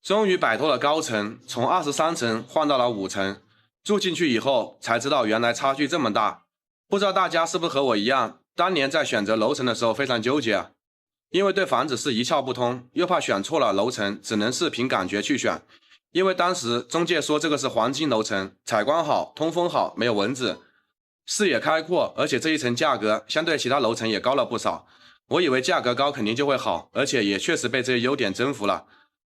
终于摆脱了高层，从23层换到了5层。住进去以后才知道原来差距这么大。不知道大家是不是和我一样，当年在选择楼层的时候非常纠结啊，因为对房子是一窍不通，又怕选错了楼层，只能是凭感觉去选。因为当时中介说这个是黄金楼层，采光好，通风好，没有蚊子，视野开阔，而且这一层价格相对其他楼层也高了不少。我以为价格高肯定就会好，而且也确实被这些优点征服了。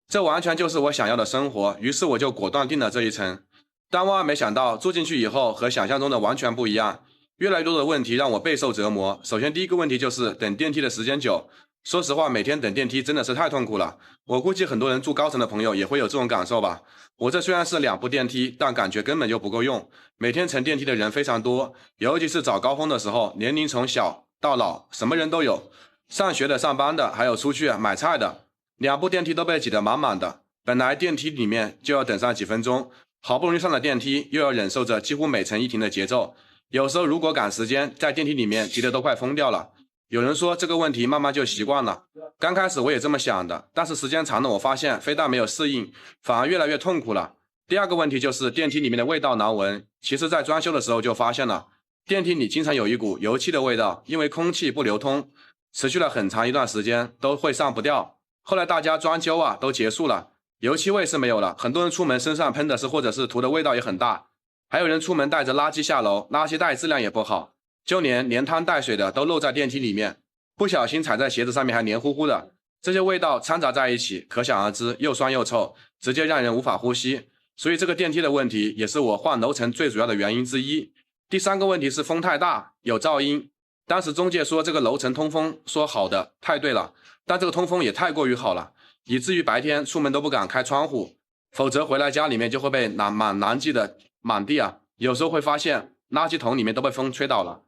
这完全就是我想要的生活，于是我就果断定了这一层。但万万没想到，住进去以后和想象中的完全不一样，越来越多的问题让我备受折磨。首先第一个问题就是等电梯的时间久，说实话每天等电梯真的是太痛苦了。我估计很多人住高层的朋友也会有这种感受吧。我这虽然是2部电梯，但感觉根本就不够用。每天乘电梯的人非常多，尤其是早高峰的时候，年龄从小到老什么人都有，上学的、上班的，还有出去买菜的，2部电梯都被挤得满满的。本来电梯里面就要等上几分钟，好不容易上了电梯，又要忍受着几乎每层一停的节奏。有时候如果赶时间，在电梯里面急得都快疯掉了。有人说这个问题慢慢就习惯了，刚开始我也这么想的，但是时间长了我发现非但没有适应，反而越来越痛苦了。第二个问题就是电梯里面的味道难闻，其实在装修的时候就发现了，电梯里经常有一股油漆的味道，因为空气不流通，持续了很长一段时间都会上不掉。后来大家装修都结束了，油漆味是没有了，很多人出门身上喷的是或者是涂的味道也很大，还有人出门带着垃圾下楼，垃圾袋质量也不好，就连汤带水的都漏在电梯里面，不小心踩在鞋子上面还黏糊糊的，这些味道掺杂在一起，可想而知又酸又臭，直接让人无法呼吸。所以这个电梯的问题也是我换楼层最主要的原因之一。第三个问题是风太大，有噪音。当时中介说这个楼层通风说好的，太对了，但这个通风也太过于好了，以至于白天出门都不敢开窗户，否则回来家里面就会被垃圾的满地啊，有时候会发现垃圾桶里面都被风吹倒了。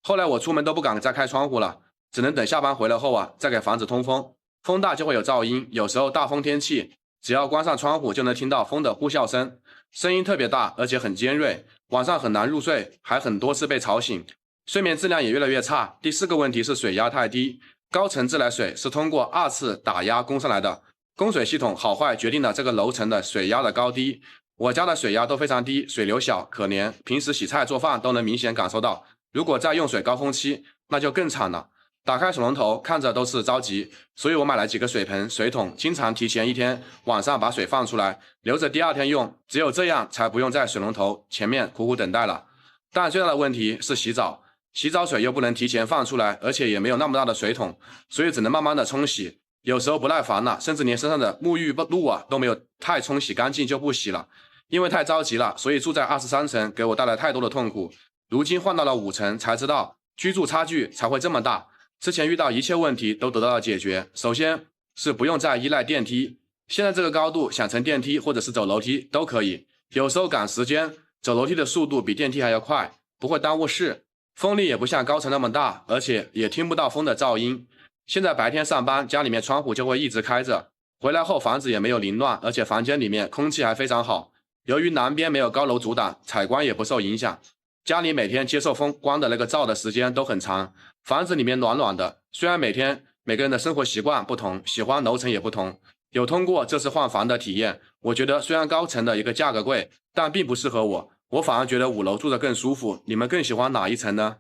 后来我出门都不敢再开窗户了，只能等下班回来后再给房子通风。风大就会有噪音，有时候大风天气，只要关上窗户就能听到风的呼啸声，声音特别大，而且很尖锐，晚上很难入睡，还很多次被吵醒，睡眠质量也越来越差。第四个问题是水压太低，高层自来水是通过2次打压供上来的，供水系统好坏决定了这个楼层的水压的高低。我家的水压都非常低，水流小可怜，平时洗菜做饭都能明显感受到，如果在用水高峰期那就更惨了，打开水龙头看着都是着急，所以我买了几个水盆水桶，经常提前1天晚上把水放出来，留着第2天用，只有这样才不用在水龙头前面苦苦等待了。但最大的问题是洗澡水又不能提前放出来，而且也没有那么大的水桶，所以只能慢慢的冲洗，有时候不耐烦了，甚至连身上的沐浴露都没有太冲洗干净就不洗了。因为太着急了，所以住在23层给我带来太多的痛苦。如今换到了5层，才知道居住差距才会这么大。之前遇到一切问题都得到了解决，首先是不用再依赖电梯，现在这个高度想乘电梯或者是走楼梯都可以，有时候赶时间，走楼梯的速度比电梯还要快，不会耽误事，风力也不像高层那么大，而且也听不到风的噪音。现在白天上班，家里面窗户就会一直开着，回来后房子也没有凌乱，而且房间里面空气还非常好。由于南边没有高楼阻挡，采光也不受影响，家里每天接受风光的那个照的时间都很长，房子里面暖暖的。虽然每天每个人的生活习惯不同，喜欢楼层也不同，有通过这次换房的体验，我觉得虽然高层的一个价格贵，但并不适合我，我反而觉得5楼住得更舒服。你们更喜欢哪一层呢？